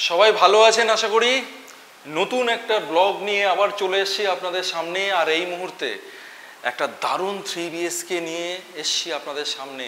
সবাই ভালো আছেন আশা করি। নতুন একটা ব্লগ নিয়ে আবার চলে এসেছি আপনাদের সামনে। আর এই মুহূর্তে একটা দারুণ 3 BHK নিয়ে এসেছি আপনাদের সামনে।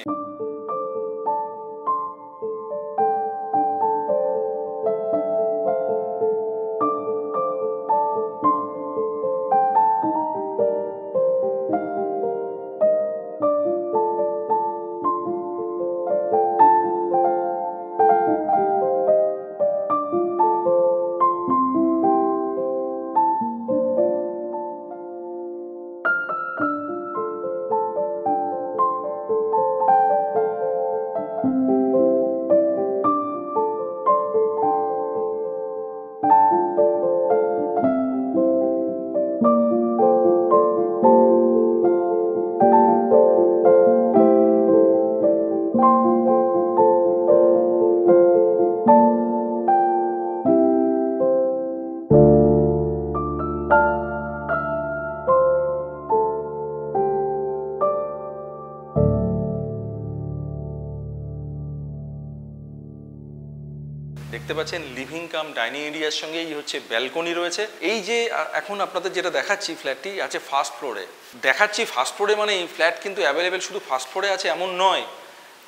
দেখতে পাচ্ছেন লিভিং কাম ডাইনিং এরিয়ার সঙ্গে এই হচ্ছে ব্যালকনি রয়েছে। এই যে এখন আপনাদের যেটা দেখাচ্ছি ফ্ল্যাটটি আছে ফার্স্ট ফ্লোরে। দেখাচ্ছি ফার্স্ট ফ্লোরে, মানে এই ফ্ল্যাট কিন্তু অ্যাভেলেবেল শুধু ফার্স্ট ফ্লোরে আছে এমন নয়,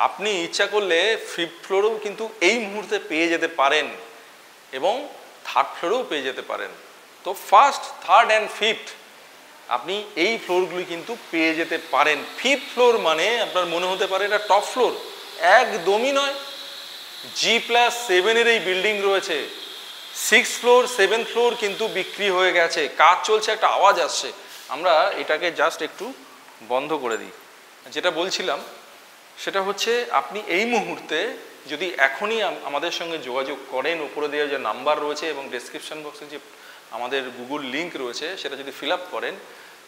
আপনি ইচ্ছা করলে ফিফথ ফ্লোরেও কিন্তু এই মুহূর্তে পেয়ে যেতে পারেন এবং থার্ড ফ্লোরেও পেয়ে যেতে পারেন। তো ফার্স্ট, থার্ড অ্যান্ড ফিফথ আপনি এই ফ্লোরগুলি কিন্তু পেয়ে যেতে পারেন। ফিফথ ফ্লোর মানে আপনার মনে হতে পারে এটা টপ ফ্লোর, একদমই নয়। G+7 এই বিল্ডিং রয়েছে। 6th ফ্লোর 7th ফ্লোর কিন্তু বিক্রি হয়ে গেছে, কাজ চলছে, একটা আওয়াজ আসছে। আমরা এটাকে জাস্ট একটু বন্ধ করে দিই। যেটা বলছিলাম সেটা হচ্ছে আপনি এই মুহূর্তে যদি এখনই আমাদের সঙ্গে যোগাযোগ করেন, উপরে দেওয়া যে নাম্বার রয়েছে এবং ডেসক্রিপশন বক্সে যে আমাদের গুগল লিঙ্ক রয়েছে সেটা যদি ফিল আপ করেন,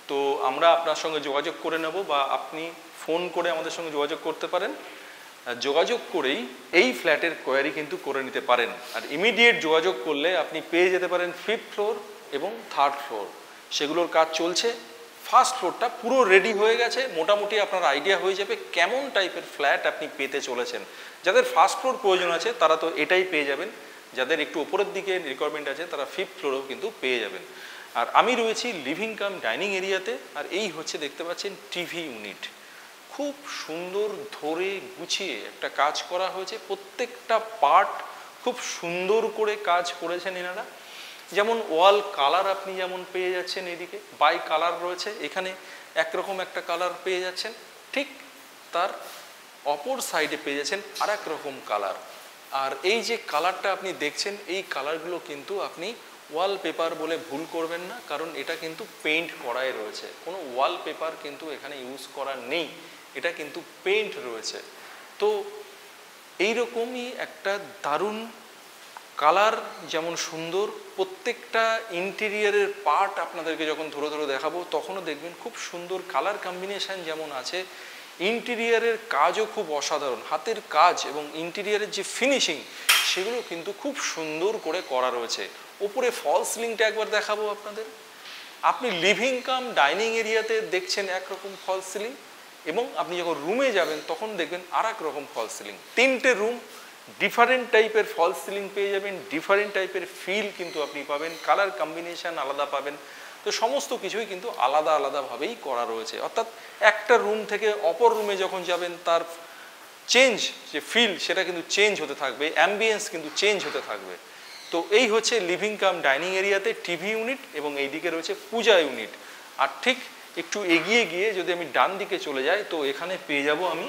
তো আমরা আপনার সঙ্গে যোগাযোগ করে নেব, বা আপনি ফোন করে আমাদের সঙ্গে যোগাযোগ করতে পারেন। যোগাযোগ করেই এই ফ্ল্যাটের কোয়ারি কিন্তু করে নিতে পারেন। আর ইমিডিয়েট যোগাযোগ করলে আপনি পেয়ে যেতে পারেন 5th ফ্লোর এবং 3rd ফ্লোর, সেগুলোর কাজ চলছে। ফার্স্ট ফ্লোরটা পুরো রেডি হয়ে গেছে, মোটামুটি আপনার আইডিয়া হয়ে যাবে কেমন টাইপের ফ্ল্যাট আপনি পেতে চলেছেন। যাদের ফার্স্ট ফ্লোর প্রয়োজন আছে তারা তো এটাই পেয়ে যাবেন, যাদের একটু উপরের দিকে রিকোয়ারমেন্ট আছে তারা 5th ফ্লোরেও কিন্তু পেয়ে যাবেন। আর আমি রয়েছি লিভিং কাম ডাইনিং এরিয়াতে। আর এই হচ্ছে দেখতে পাচ্ছেন টিভি ইউনিট, খুব সুন্দর ধরে গুছিয়ে একটা কাজ করা হয়েছে। প্রত্যেকটা পার্ট খুব সুন্দর করে কাজ করেছেন এনারা। যেমন ওয়াল কালার আপনি যেমন পেয়ে যাচ্ছেন, এদিকে বাই কালার রয়েছে, এখানে একরকম একটা কালার পেয়ে যাচ্ছেন, ঠিক তার অপর সাইডে পেয়ে যাচ্ছেন আর এক রকম কালার। আর এই যে কালারটা আপনি দেখছেন, এই কালারগুলো কিন্তু আপনি ওয়ালপেপার বলে ভুল করবেন না, কারণ এটা কিন্তু পেইন্ট করাই রয়েছে, কোনো ওয়ালপেপার কিন্তু এখানে ইউজ করা নেই, এটা কিন্তু পেইন্ট রয়েছে। তো এইরকমই একটা দারুণ কালার, যেমন সুন্দর প্রত্যেকটা ইন্টেরিয়ারের পার্ট আপনাদেরকে যখন ধরে ধরে দেখাবো তখনও দেখবেন খুব সুন্দর কালার কম্বিনেশান যেমন আছে, ইন্টেরিয়ারের কাজও খুব অসাধারণ। হাতের কাজ এবং ইন্টেরিয়ারের যে ফিনিশিং সেগুলো কিন্তু খুব সুন্দর করে করা রয়েছে। ওপরে ফল সিলিংটা একবার দেখাবো আপনাদের। আপনি লিভিং কাম ডাইনিং এরিয়াতে দেখছেন একরকম ফল সিলিং, এবং আপনি যখন রুমে যাবেন তখন দেখবেন আর এক রকম ফল সিলিং। 3টে রুম, ডিফারেন্ট টাইপের ফল সিলিং পেয়ে যাবেন, ডিফারেন্ট টাইপের ফিল কিন্তু আপনি পাবেন, কালার কম্বিনেশান আলাদা পাবেন। তো সমস্ত কিছুই কিন্তু আলাদা আলাদাভাবেই করা রয়েছে, অর্থাৎ একটা রুম থেকে অপর রুমে যখন যাবেন তার চেঞ্জ যে ফিল সেটা কিন্তু চেঞ্জ হতে থাকবে, অ্যাম্বিয়েন্স কিন্তু চেঞ্জ হতে থাকবে। তো এই হচ্ছে লিভিং কাম ডাইনিং এরিয়াতে টিভি ইউনিট, এবং এই দিকে রয়েছে পূজা ইউনিট। আর ঠিক একটু এগিয়ে গিয়ে যদি আমি ডান দিকে চলে যাই তো এখানে পেয়ে যাব আমি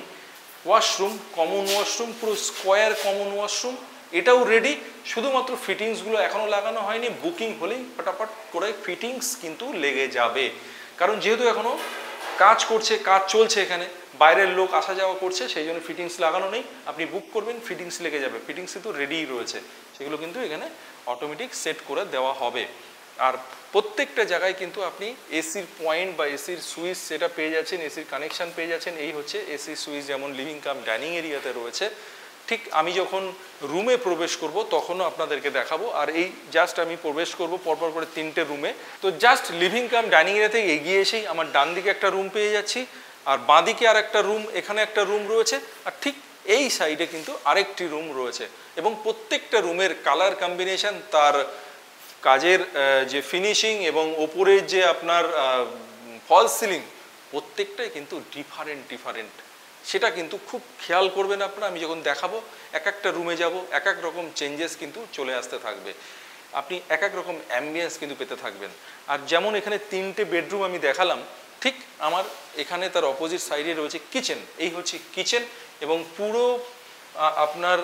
ওয়াশরুম, কমন ওয়াশরুম, পুরো স্কোয়ার কমন ওয়াশরুম। এটাও রেডি, শুধুমাত্র ফিটিংসগুলো এখনও লাগানো হয়নি, বুকিং হলেই ফটাফট করে ফিটিংস কিন্তু লেগে যাবে। কারণ যেহেতু এখনও কাজ করছে, কাজ চলছে, এখানে বাইরের লোক আসা যাওয়া করছে, সেই জন্য ফিটিংস লাগানো নেই। আপনি বুক করবেন, ফিটিংস লেগে যাবে। ফিটিংস কিন্তু রেডিই রয়েছে, সেগুলো কিন্তু এখানে অটোমেটিক সেট করে দেওয়া হবে। আর প্রত্যেকটা জায়গায় কিন্তু আপনি এসির পয়েন্ট বা এসির সুইচ সেটা পেয়ে যাচ্ছেন, এসির কানেকশান পেয়ে যাচ্ছেন। এই হচ্ছে এসির সুইচ যেমন লিভিং কাম ডাইনিং এরিয়াতে রয়েছে। ঠিক আমি যখন রুমে প্রবেশ করব তখনও আপনাদেরকে দেখাবো। আর এই জাস্ট আমি প্রবেশ করব পরপর করে 3টে রুমে। তো জাস্ট লিভিং কাম ডাইনিং এরিয়াতে এগিয়ে এসেই আমার ডান দিকে একটা রুম পেয়ে যাচ্ছি, আর বাঁ দিকে আর একটা রুম, এখানে একটা রুম রয়েছে। আর ঠিক এই সাইডে কিন্তু আরেকটি রুম রয়েছে এবং প্রত্যেকটা রুমের কালার কম্বিনেশন, তার কাজের যে ফিনিশিং এবং ওপরের যে আপনার ফলস সিলিং, প্রত্যেকটাই কিন্তু ডিফারেন্ট। সেটা কিন্তু খুব খেয়াল করবেন আপনারা। আমি যখন দেখাবো এক একটা রুমে যাব, এক এক রকম চেঞ্জেস কিন্তু চলে আসতে থাকবে, আপনি এক এক রকম অ্যাম্বিয়েন্স কিন্তু পেতে থাকবেন। আর যেমন এখানে 3টে বেডরুম আমি দেখালাম, ঠিক আমার এখানে তার অপোজিট সাইডে রয়েছে কিচেন। এই হচ্ছে কিচেন এবং পুরো আপনার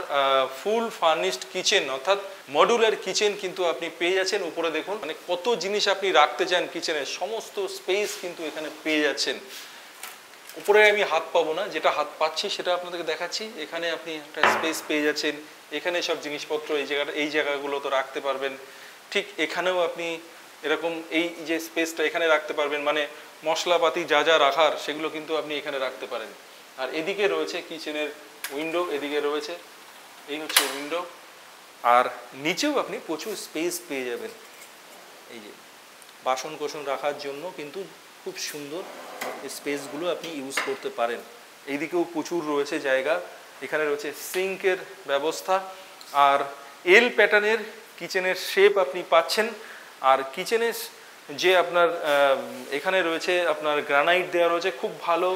ফুল ফার্নিশড কিচেন, অর্থাৎ মডুলার কিচেন কিন্তু আপনি পেয়ে যাচ্ছেন। উপরে দেখুন মানে কত জিনিস আপনি রাখতে চান কিচেনের, সমস্ত স্পেস কিন্তু এখানে পেয়ে যাচ্ছেন। উপরে আমি হাত পাবো না, যেটা হাত পাচ্ছি সেটা আপনাদেরকে দেখাচ্ছি। এখানে আপনি একটা স্পেস পেয়ে যাচ্ছেন, এখানে সব জিনিসপত্র এই জায়গাগুলো তো রাখতে পারবেন। ঠিক এখানেও আপনি এরকম এই যে স্পেসটা এখানে রাখতে পারবেন, মানে মশলাপাতি যা যা রাখার সেগুলো কিন্তু আপনি এখানে রাখতে পারেন। আর এদিকে রয়েছে কিচেনের উইন্ডো, এদিকে রয়েছে, এই হচ্ছে উইন্ডো। আর নিচেও আপনি প্রচুর স্পেস পেয়ে যাবেন। এই যে বাসন কোসন রাখার জন্য কিন্তু খুব সুন্দর স্পেসগুলো আপনি ইউজ করতে পারেন। এইদিকেও প্রচুর রয়েছে জায়গা। এখানে রয়েছে সিঙ্কের ব্যবস্থা আর এল প্যাটার্নের কিচেনের শেপ আপনি পাচ্ছেন। আর কিচেনের যে আপনার এখানে রয়েছে আপনার গ্রানাইট দেওয়া রয়েছে, খুব ভালো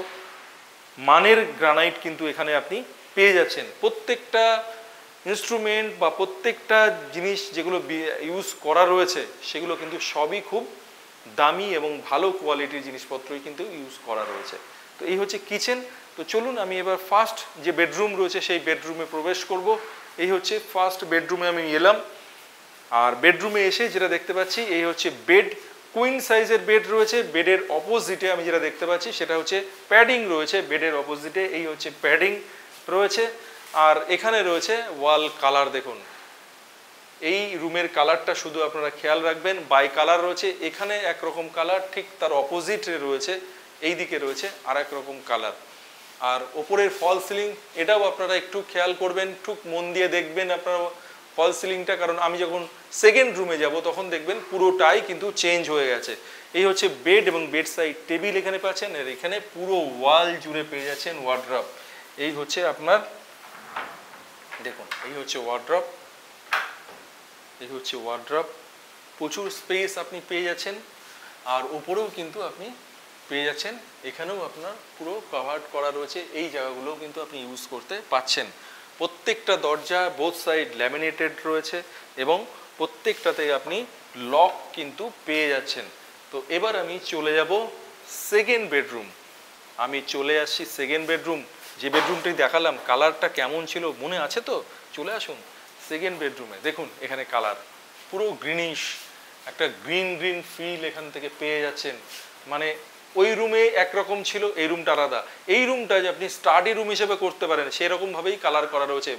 মানের গ্রানাইট কিন্তু এখানে আপনি পেয়ে যাচ্ছেন। প্রত্যেকটা ইনস্ট্রুমেন্ট বা প্রত্যেকটা জিনিস যেগুলো ইউজ করা রয়েছে সেগুলো কিন্তু সবই খুব দামি এবং ভালো কোয়ালিটির জিনিসপত্রই কিন্তু ইউজ করা রয়েছে। তো এই হচ্ছে কিচেন। তো চলুন আমি এবার ফার্স্ট যে বেডরুম রয়েছে সেই বেডরুমে প্রবেশ করব। এই হচ্ছে ফার্স্ট বেডরুমে আমি এলাম। আর বেডরুমে এসে যেটা দেখতে পাচ্ছি এই হচ্ছে বেড, কুইন সাইজের বেড রয়েছে। বেডের অপোজিটে আমি যেটা দেখতে পাচ্ছি সেটা হচ্ছে প্যাডিং রয়েছে। বেডের অপোজিটে এই হচ্ছে প্যাডিং রয়েছে। আর এখানে রয়েছে ওয়াল কালার। দেখুন এই রুমের কালারটা শুধু আপনারা খেয়াল রাখবেন, বাই কালার রয়েছে। এখানে একরকম কালার, ঠিক তার অপোজিটে রয়েছে এই দিকে রয়েছে আর এক রকম কালার। আর ওপরের ফল সিলিং, এটাও আপনারা একটু খেয়াল করবেন, একটু মন দিয়ে দেখবেন আপনারা ফল সিলিংটা, কারণ আমি যখন সেকেন্ড রুমে যাব তখন দেখবেন পুরোটাই কিন্তু চেঞ্জ হয়ে গেছে। এই হচ্ছে বেড এবং বেড সাইড টেবিল এখানে পাচ্ছেন। আর এখানে পুরো ওয়াল জুড়ে পেয়ে যাচ্ছেন ওয়ার্ড্রপ। এই হচ্ছে আপনার দেখুন, এই হচ্ছে ওয়ার্ড্রপ, এই হচ্ছে ওয়ার্ড্রপ। প্রচুর স্পেস আপনি পেয়ে যাচ্ছেন। আর উপরেও কিন্তু আপনি পেয়ে যাচ্ছেন, এখানেও আপনার পুরো কভার করা রয়েছে। এই জায়গাগুলোও কিন্তু আপনি ইউজ করতে পাচ্ছেন। প্রত্যেকটা দরজা বোথ সাইড ল্যামিনেটেড রয়েছে এবং প্রত্যেকটাতে আপনি লক কিন্তু পেয়ে যাচ্ছেন। তো এবার আমি চলে যাব সেকেন্ড বেডরুম। আমি চলে আসছি সেকেন্ড বেডরুম। যে বেডরুমটি দেখালাম কালারটা কেমন ছিল মনে আছে তো? চলে আসুন সেকেন্ড বেডরুমে। দেখুন এখানে কালার পুরো গ্রিনিশ, একটা গ্রিন ফিল এখান থেকে পেয়ে যাচ্ছেন। মানে ওই রুমে একরকম ছিল, এই রুমটা আলাদা। এই রুমটা যে আপনি স্টাডি রুম হিসেবে করতে পারেন সেরকমভাবেই কালার করা রয়েছে।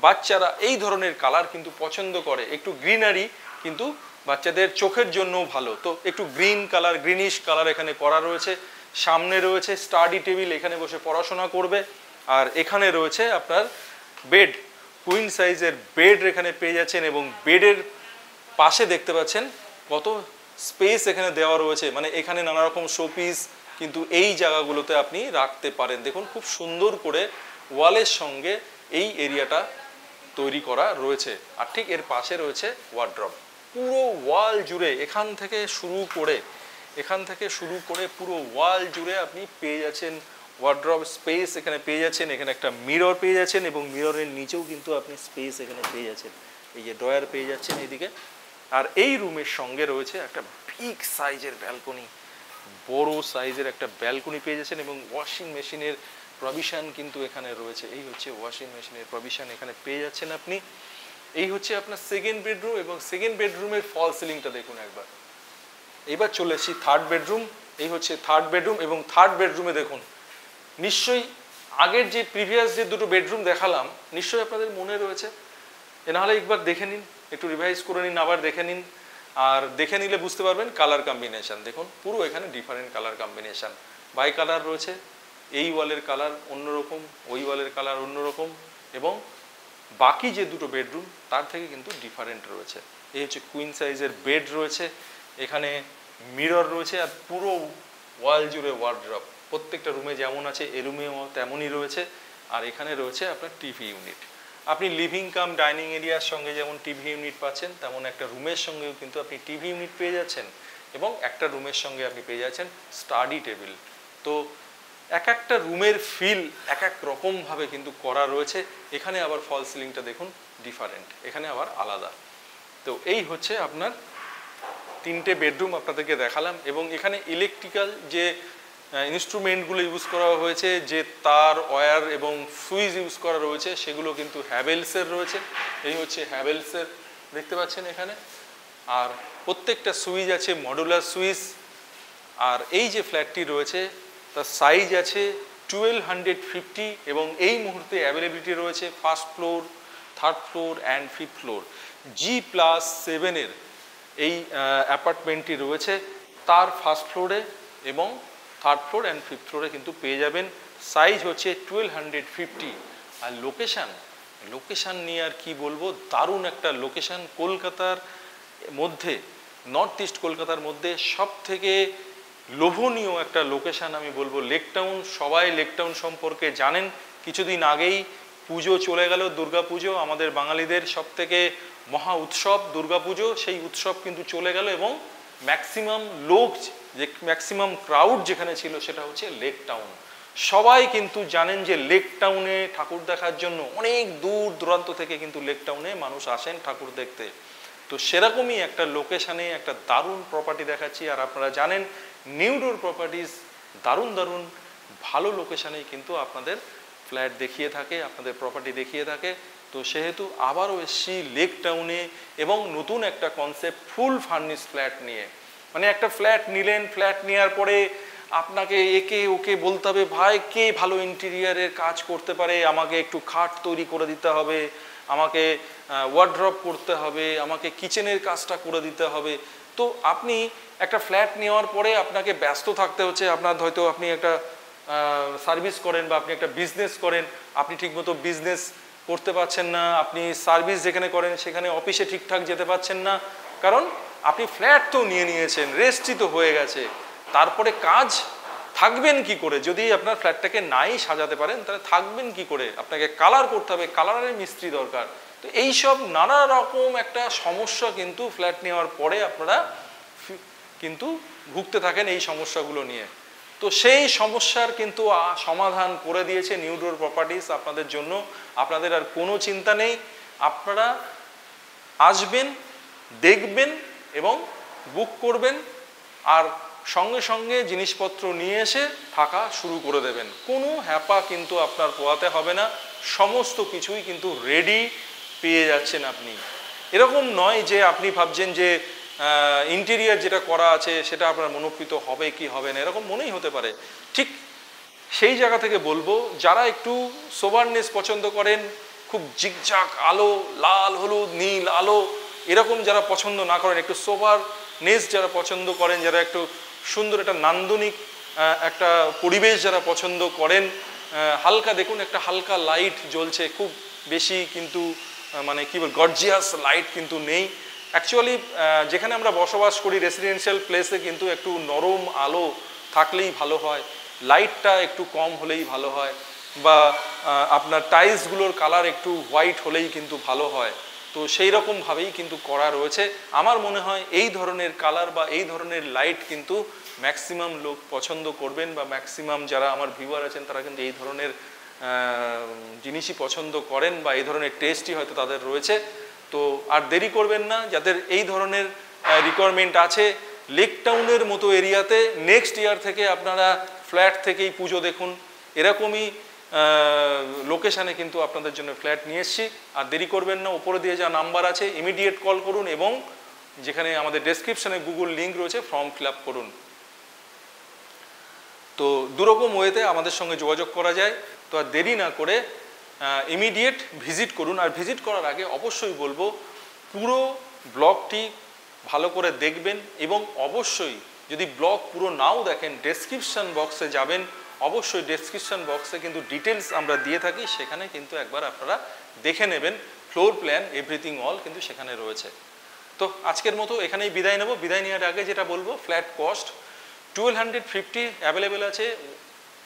বাচ্চারা এই ধরনের কালার কিন্তু পছন্দ করে, একটু গ্রিনারি, কিন্তু বাচ্চাদের চোখের জন্যও ভালো। তো একটু গ্রিন কালার, গ্রিনিশ কালার এখানে করা রয়েছে। সামনে রয়েছে স্টাডি টেবিল, এখানে বসে পড়াশোনা করবে। আর এখানে রয়েছে আপনার বেড, কুইন সাইজের বেড এখানে পেয়ে যাচ্ছেন এবং বেডের পাশে দেখতে পাচ্ছেন কত স্পেস এখানে দেওয়া রয়েছে। মানে এখানে নানা রকম শোপিস কিন্তু এই জায়গাগুলোতে আপনি রাখতে পারেন। দেখুন খুব সুন্দর করে ওয়ালের সঙ্গে এই এরিয়াটা তৈরি করা রয়েছে। আর ঠিক এর পাশে রয়েছে ওয়ার্ড্রপ। পুরো ওয়াল জুড়ে এখান থেকে শুরু করে পুরো ওয়াল জুড়ে আপনি পেয়ে যাচ্ছেন ওয়ার্ড্রপ স্পেস এখানে পেয়ে যাচ্ছেন। এখানে একটা মিরর পেয়ে যাচ্ছেন এবং মিররের নিচেও কিন্তু আপনি স্পেস এখানে পেয়ে যাচ্ছেন। এই যে ড্রয়ার পেয়ে যাচ্ছেন এইদিকে। আর এই রুমের সঙ্গে রয়েছে একটা বিগ সাইজের ব্যালকনি, বড় সাইজের একটা ব্যালকনি পেয়ে যাচ্ছেন এবং ওয়াশিং মেশিনের প্রভিশন কিন্তু এখানে রয়েছে। এই হচ্ছে ওয়াশিং মেশিনের প্রভিশন এখানে পেয়ে যাচ্ছেন আপনি। এই হচ্ছে আপনার সেকেন্ড বেডরুম এবং সেকেন্ড বেডরুমের ফল সিলিংটা দেখুন একবার। এবার চলে এসেছি থার্ড বেডরুম। এই হচ্ছে থার্ড বেডরুম এবং থার্ড বেডরুমে দেখুন নিশ্চয়ই আগের যে প্রিভিয়াস যে দুটো বেডরুম দেখালাম নিশ্চয়ই আপনাদের মনে রয়েছে। নাহলে একবার দেখে নিন, একটু রিভাইজ করে নিন, আবার দেখে নিন। আর দেখে নিলে বুঝতে পারবেন কালার কম্বিনেশন। দেখুন পুরো এখানে different colour combination, by colour রয়েছে। এই ওয়ালের কালার অন্যরকম, ওই ওয়ালের কালার অন্যরকম এবং বাকি যে দুটো বেডরুম তার থেকে কিন্তু ডিফারেন্ট রয়েছে। এই হচ্ছে কুইন সাইজের বেড রয়েছে, এখানে মিরর রয়েছে আর পুরো ওয়াল জুড়ে ওয়ার্ড্রপ। প্রত্যেকটা রুমে যেমন আছে এ রুমেও তেমনই রয়েছে। আর এখানে রয়েছে আপনার টিভি ইউনিট। আপনি লিভিং কাম ডাইনিং এরিয়ার সঙ্গে যেমন টিভি ইউনিট পাচ্ছেন, তেমন একটা রুমের সঙ্গেও কিন্তু আপনি টিভি ইউনিট পেয়ে যাচ্ছেন, এবং একটা রুমের সঙ্গে আপনি পেয়ে যাচ্ছেন স্টাডি টেবিল। তো এক একটা রুমের ফিল এক এক রকমভাবে কিন্তু করা রয়েছে। এখানে আবার ফল সিলিংটা দেখুন ডিফারেন্ট, এখানে আবার আলাদা। তো এই হচ্ছে আপনার 3টে বেডরুম আপনাদেরকে দেখালাম, এবং এখানে ইলেকট্রিক্যাল যে ইনস্ট্রুমেন্টগুলো ইউজ করা হয়েছে, যে তার, ওয়্যার এবং সুইচ ইউজ করা রয়েছে, সেগুলো কিন্তু হ্যাভেলসের রয়েছে। এই হচ্ছে হ্যাভেলসের, দেখতে পাচ্ছেন এখানে। আর প্রত্যেকটা সুইচ আছে মডুলার সুইচ। আর এই যে ফ্ল্যাটটি রয়েছে তার সাইজ আছে 1250, এবং এই মুহূর্তে অ্যাভেলেবিলিটি রয়েছে first floor, third floor and fifth floor. G+7 এই অ্যাপার্টমেন্টটি রয়েছে, তার ফার্স্ট ফ্লোরে এবং থার্ড ফ্লোর অ্যান্ড ফিফথ ফ্লোরে কিন্তু পেয়ে যাবেন। সাইজ হচ্ছে 1250। আর লোকেশান নিয়ে আর কি বলবো, দারুণ একটা লোকেশান। কলকাতার মধ্যে, নর্থ ইস্ট কলকাতার মধ্যে সব থেকে লোভনীয় একটা লোকেশান আমি বলবো লেক টাউন। সবাই লেক টাউন সম্পর্কে জানেন। কিছুদিন আগেই পুজো চলে গেল, দুর্গা পুজো, আমাদের বাঙালিদের সব থেকে মহা উৎসব দুর্গা পুজো। সেই উৎসব কিন্তু চলে গেল, এবং ম্যাক্সিমাম লোক, যে ম্যাক্সিমাম ক্রাউড যেখানে ছিল সেটা হচ্ছে লেক টাউন। সবাই কিন্তু জানেন যে লেক টাউনে ঠাকুর দেখার জন্য অনেক দূর দূরান্ত থেকে কিন্তু লেক টাউনে মানুষ আসেন ঠাকুর দেখতে। তো সেরকমই একটা লোকেশানে একটা দারুণ প্রপার্টি দেখাচ্ছি। আর আপনারা জানেন নিউডোর প্রপার্টিজ দারুণ দারুণ ভালো লোকেশানেই কিন্তু আপনাদের ফ্ল্যাট দেখিয়ে থাকে, আপনাদের প্রপার্টি দেখিয়ে থাকে। তো সেহেতু আবারও এসছি লেক টাউনে, এবং নতুন একটা কনসেপ্ট ফুল ফার্নিশ ফ্ল্যাট নিয়ে। মানে একটা ফ্ল্যাট নিলেন, ফ্ল্যাট নেওয়ার পরে আপনাকে একে ওকে বলতে হবে, ভাই কে ভালো ইন্টেরিয়ারের কাজ করতে পারে, আমাকে একটু খাট তৈরি করে দিতে হবে, আমাকে ওয়ার্ড্রপ করতে হবে, আমাকে কিচেনের কাজটা করে দিতে হবে। তো আপনি একটা ফ্ল্যাট নেওয়ার পরে আপনাকে ব্যস্ত থাকতে হচ্ছে। আপনার হয়তো আপনি একটা সার্ভিস করেন বা আপনি একটা বিজনেস করেন, আপনি ঠিকমতো বিজনেস করতে পারছেন না, আপনি সার্ভিস যেখানে করেন সেখানে অফিসে ঠিকঠাক যেতে পারছেন না, কারণ আপনি ফ্ল্যাট তো নিয়ে নিয়েছেন, রেজিস্ট্রি তো হয়ে গেছে। তারপরে কাজ থাকবেন কি করে? যদি আপনার ফ্ল্যাটটাকে নাই সাজাতে পারেন তাহলে থাকবেন কি করে? আপনাকে কালার করতে হবে, কালারের মিস্ত্রি দরকার। তো এইসব নানা রকম একটা সমস্যা কিন্তু ফ্ল্যাট নেওয়ার পরে আপনারা কিন্তু ভুগতে থাকেন এই সমস্যাগুলো নিয়ে। তো সেই সমস্যার কিন্তু সমাধান করে দিয়েছে নিউডোর প্রপার্টিজ আপনাদের জন্য। আপনাদের আর কোনো চিন্তা নেই, আপনারা আসবেন, দেখবেন এবং বুক করবেন, আর সঙ্গে সঙ্গে জিনিসপত্র নিয়ে এসে থাকা শুরু করে দেবেন। কোনো হ্যাপা কিন্তু আপনার পোয়াতে হবে না, সমস্ত কিছুই কিন্তু রেডি পেয়ে যাচ্ছেন আপনি। এরকম নয় যে আপনি ভাবছেন যে ইন্টেরিয়ার যেটা করা আছে সেটা আপনার মনোপ্রীত হবে কি হবে না, এরকম মনেই হতে পারে। ঠিক সেই জায়গা থেকে বলবো, যারা একটু সোবারনেস পছন্দ করেন, খুব জিগজাগ আলো, লাল হলুদ নীল আলো এরকম যারা পছন্দ না করেন, একটু সোবারনেস যারা পছন্দ করেন, যারা একটু সুন্দর একটা নান্দনিক একটা পরিবেশ যারা পছন্দ করেন, হালকা দেখুন একটা হালকা লাইট জ্বলছে, খুব বেশি কিন্তু মানে কি বল গর্জিয়াস লাইট কিন্তু নেই। অ্যাকচুয়ালি যেখানে আমরা বসবাস করি রেসিডেন্সিয়াল প্লেসে কিন্তু একটু নরম আলো থাকলেই ভালো হয়, লাইটটা একটু কম হলেই ভালো হয়, বা আপনার টাইলসগুলোর কালার একটু হোয়াইট হলেই কিন্তু ভালো হয়। তো সেই রকমভাবেই কিন্তু করা রয়েছে। আমার মনে হয় এই ধরনের কালার বা এই ধরনের লাইট কিন্তু ম্যাক্সিমাম লোক পছন্দ করবেন, বা ম্যাক্সিমাম যারা আমার ভিউয়ার আছেন তারা কিন্তু এই ধরনের জিনিসই পছন্দ করেন, বা এই ধরনের টেস্টই হয়তো তাদের রয়েছে। তো আর দেরি করবেন না, যাদের এই ধরনের রিকোয়ারমেন্ট আছে লেক টাউনের মতো এরিয়াতে, নেক্সট ইয়ার থেকে আপনারা ফ্ল্যাট থেকেই পুজো দেখুন। এরকমই লোকেশানে কিন্তু আপনাদের জন্য ফ্ল্যাট নিয়ে এসেছি। আর দেরি করবেন না, উপরে দিয়ে যা নাম্বার আছে ইমিডিয়েট কল করুন, এবং যেখানে আমাদের ডেসক্রিপশানে গুগল লিঙ্ক রয়েছে ফর্ম ফিল আপ করুন। তো দুরকম ওয়েতে আমাদের সঙ্গে যোগাযোগ করা যায়। তো আর দেরি না করে ইমিডিয়েট ভিজিট করুন। আর ভিজিট করার আগে অবশ্যই বলবো পুরো ব্লগটি ভালো করে দেখবেন, এবং অবশ্যই যদি ব্লগ পুরো নাও দেখেন ডেসক্রিপশান বক্সে যাবেন, অবশ্যই ডেসক্রিপশান বক্সে কিন্তু ডিটেলস আমরা দিয়ে থাকি, সেখানে কিন্তু একবার আপনারা দেখে নেবেন। ফ্লোর প্ল্যান এভরিথিং অল কিন্তু সেখানে রয়েছে। তো আজকের মতো এখানেই বিদায় নেব। বিদায় নেওয়ার আগে যেটা বলবো, ফ্ল্যাট কস্ট 1250 অ্যাভেলেবেল আছে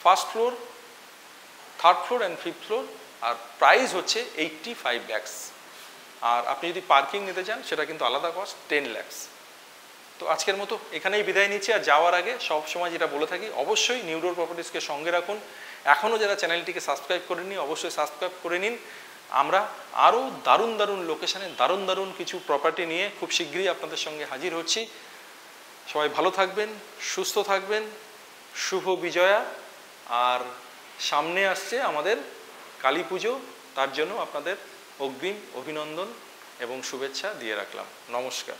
first floor, third floor and fifth floor, আর প্রাইস হচ্ছে 85 lakhs। আর আপনি যদি পার্কিং নিতে চান সেটা কিন্তু আলাদা কস্ট 10 lakhs। তো আজকের মতো এখানেই বিদায় নিচ্ছি। আর যাওয়ার আগে সব সময় যেটা বলে থাকি, অবশ্যই নিউ ডোর প্রপার্টিসকে সঙ্গে রাখুন। এখনও যারা চ্যানেলটিকে সাবস্ক্রাইব করেননি অবশ্যই সাবস্ক্রাইব করে নিন। আমরা আরও দারুণ দারুণ লোকেশানে দারুণ দারুণ কিছু প্রপার্টি নিয়ে খুব শীঘ্রই আপনাদের সঙ্গে হাজির হচ্ছি। সবাই ভালো থাকবেন, সুস্থ থাকবেন, শুভ বিজয়া। আর সামনে আসছে আমাদের কালী পুজো, তার জন্য আপনাদের অগ্রিম অভিনন্দন এবং শুভেচ্ছা দিয়ে রাখলাম। নমস্কার।